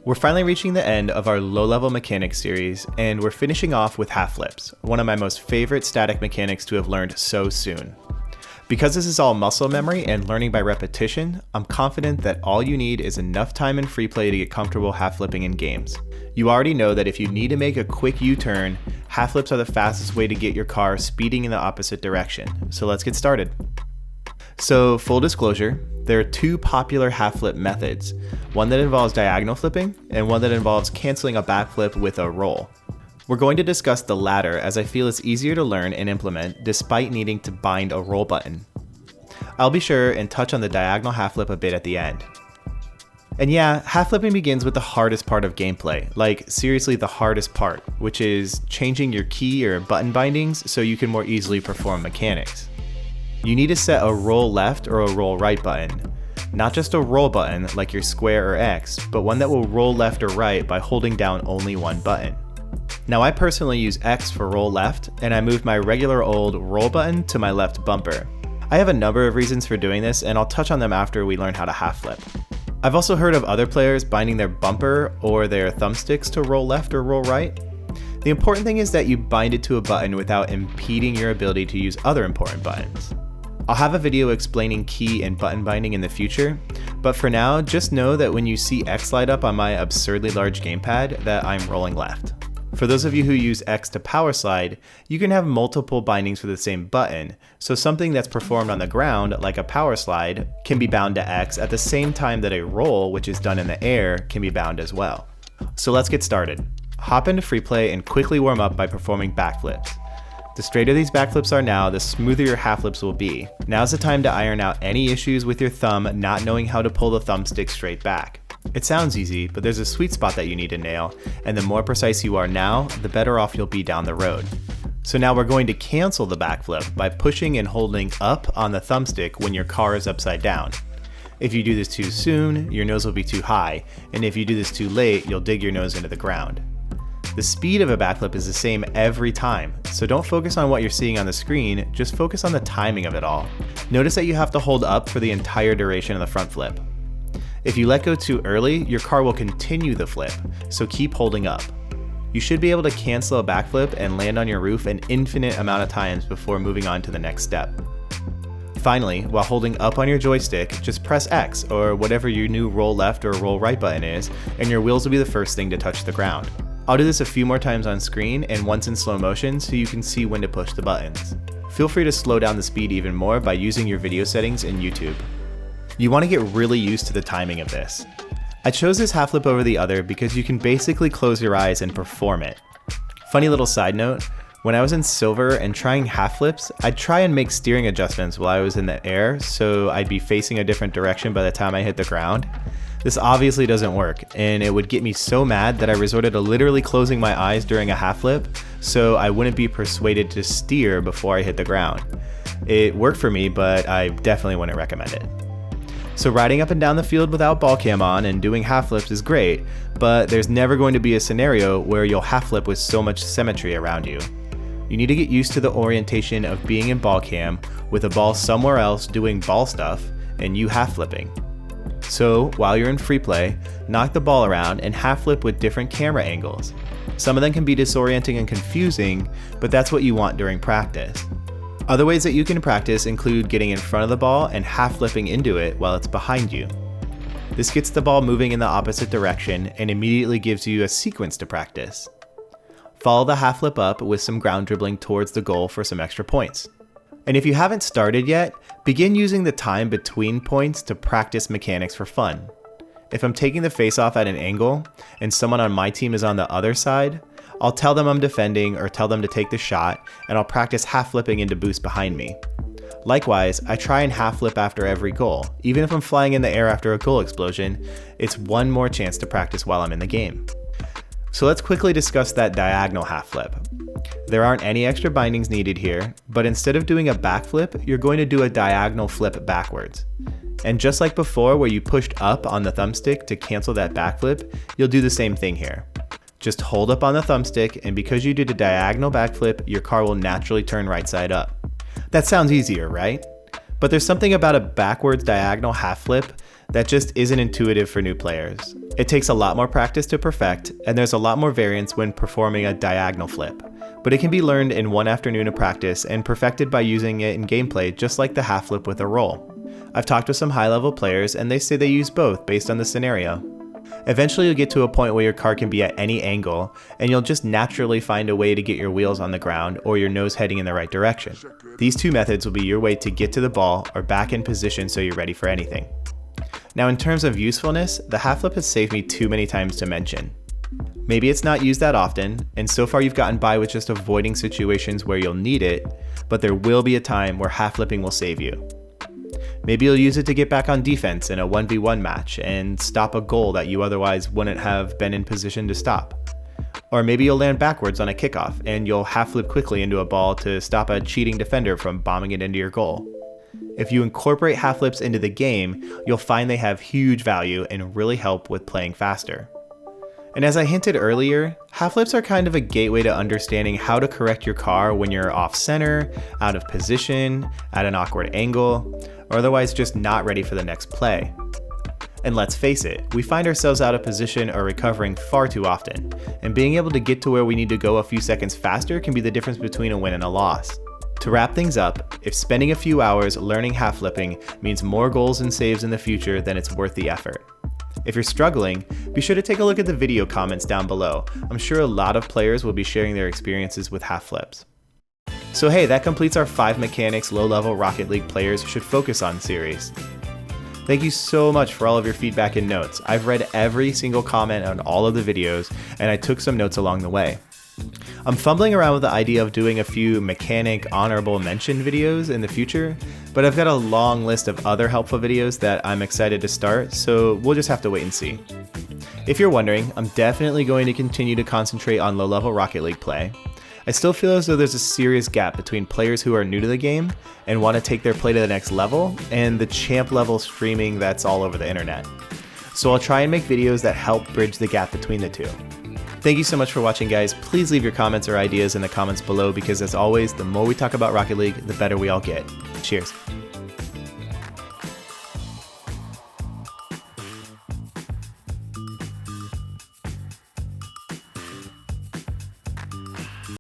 We're finally reaching the end of our low-level mechanics series, and we're finishing off with half flips, one of my most favorite static mechanics to have learned so soon. Because this is all muscle memory and learning by repetition, I'm confident that all you need is enough time in free play to get comfortable half flipping in games. You already know that if you need to make a quick U-turn, half flips are the fastest way to get your car speeding in the opposite direction. So let's get started. So full disclosure, there are two popular half flip methods, one that involves diagonal flipping and one that involves canceling a backflip with a roll. We're going to discuss the latter as I feel it's easier to learn and implement despite needing to bind a roll button. I'll be sure and touch on the diagonal half flip a bit at the end. And yeah, half flipping begins with the hardest part of gameplay, like seriously the hardest part, which is changing your key or button bindings so you can more easily perform mechanics. You need to set a roll left or a roll right button. Not just a roll button like your square or X, but one that will roll left or right by holding down only one button. Now I personally use X for roll left, and I moved my regular old roll button to my left bumper. I have a number of reasons for doing this, and I'll touch on them after we learn how to half flip. I've also heard of other players binding their bumper or their thumbsticks to roll left or roll right. The important thing is that you bind it to a button without impeding your ability to use other important buttons. I'll have a video explaining key and button binding in the future, but for now, just know that when you see X light up on my absurdly large gamepad, that I'm rolling left. For those of you who use X to power slide, you can have multiple bindings for the same button, so something that's performed on the ground, like a power slide, can be bound to X at the same time that a roll, which is done in the air, can be bound as well. So let's get started. Hop into free play and quickly warm up by performing backflips. The straighter these backflips are now, the smoother your half flips will be. Now's the time to iron out any issues with your thumb not knowing how to pull the thumbstick straight back. It sounds easy, but there's a sweet spot that you need to nail, and the more precise you are now, the better off you'll be down the road. So now we're going to cancel the backflip by pushing and holding up on the thumbstick when your car is upside down. If you do this too soon, your nose will be too high, and if you do this too late, you'll dig your nose into the ground. The speed of a backflip is the same every time, so don't focus on what you're seeing on the screen, just focus on the timing of it all. Notice that you have to hold up for the entire duration of the front flip. If you let go too early, your car will continue the flip, so keep holding up. You should be able to cancel a backflip and land on your roof an infinite amount of times before moving on to the next step. Finally, while holding up on your joystick, just press X or whatever your new roll left or roll right button is, and your wheels will be the first thing to touch the ground. I'll do this a few more times on screen and once in slow motion so you can see when to push the buttons. Feel free to slow down the speed even more by using your video settings in YouTube. You want to get really used to the timing of this. I chose this half flip over the other because you can basically close your eyes and perform it. Funny little side note, when I was in silver and trying half flips, I'd try and make steering adjustments while I was in the air so I'd be facing a different direction by the time I hit the ground. This obviously doesn't work, and it would get me so mad that I resorted to literally closing my eyes during a half flip so I wouldn't be persuaded to steer before I hit the ground. It worked for me, but I definitely wouldn't recommend it. So riding up and down the field without ball cam on and doing half flips is great, but there's never going to be a scenario where you'll half flip with so much symmetry around you. You need to get used to the orientation of being in ball cam with a ball somewhere else doing ball stuff and you half flipping. So while you're in free play, knock the ball around and half flip with different camera angles. Some of them can be disorienting and confusing, but that's what you want during practice. Other ways that you can practice include getting in front of the ball and half flipping into it while it's behind you. This gets the ball moving in the opposite direction and immediately gives you a sequence to practice. Follow the half flip up with some ground dribbling towards the goal for some extra points. And if you haven't started yet, begin using the time between points to practice mechanics for fun. If I'm taking the face-off at an angle and someone on my team is on the other side, I'll tell them I'm defending or tell them to take the shot, and I'll practice half flipping into boost behind me. Likewise, I try and half flip after every goal. Even if I'm flying in the air after a goal explosion, it's one more chance to practice while I'm in the game. So let's quickly discuss that diagonal half flip. There aren't any extra bindings needed here, but instead of doing a backflip, you're going to do a diagonal flip backwards. And just like before where you pushed up on the thumbstick to cancel that backflip, you'll do the same thing here. Just hold up on the thumbstick, and because you did a diagonal backflip, your car will naturally turn right side up. That sounds easier, right? But there's something about a backwards diagonal half flip that just isn't intuitive for new players. It takes a lot more practice to perfect, and there's a lot more variance when performing a diagonal flip, but it can be learned in one afternoon of practice and perfected by using it in gameplay just like the half flip with a roll. I've talked with some high-level players and they say they use both based on the scenario. Eventually you'll get to a point where your car can be at any angle, and you'll just naturally find a way to get your wheels on the ground or your nose heading in the right direction. These two methods will be your way to get to the ball or back in position so you're ready for anything. Now in terms of usefulness, the half flip has saved me too many times to mention. Maybe it's not used that often, and so far you've gotten by with just avoiding situations where you'll need it, but there will be a time where half flipping will save you. Maybe you'll use it to get back on defense in a 1v1 match and stop a goal that you otherwise wouldn't have been in position to stop. Or maybe you'll land backwards on a kickoff and you'll half flip quickly into a ball to stop a cheating defender from bombing it into your goal. If you incorporate half flips into the game, you'll find they have huge value and really help with playing faster. And as I hinted earlier, half flips are kind of a gateway to understanding how to correct your car when you're off center, out of position, at an awkward angle, or otherwise just not ready for the next play. And let's face it, we find ourselves out of position or recovering far too often, and being able to get to where we need to go a few seconds faster can be the difference between a win and a loss. To wrap things up, if spending a few hours learning half flipping means more goals and saves in the future, then it's worth the effort. If you're struggling, be sure to take a look at the video comments down below. I'm sure a lot of players will be sharing their experiences with half flips. So hey, that completes our 5 mechanics low-level Rocket League players should focus on series. Thank you so much for all of your feedback and notes. I've read every single comment on all of the videos, and I took some notes along the way. I'm fumbling around with the idea of doing a few mechanic honorable mention videos in the future, but I've got a long list of other helpful videos that I'm excited to start, so we'll just have to wait and see. If you're wondering, I'm definitely going to continue to concentrate on low-level Rocket League play. I still feel as though there's a serious gap between players who are new to the game and want to take their play to the next level, and the champ level streaming that's all over the internet. So I'll try and make videos that help bridge the gap between the two. Thank you so much for watching, guys. Please leave your comments or ideas in the comments below because, as always, the more we talk about Rocket League, the better we all get. Cheers.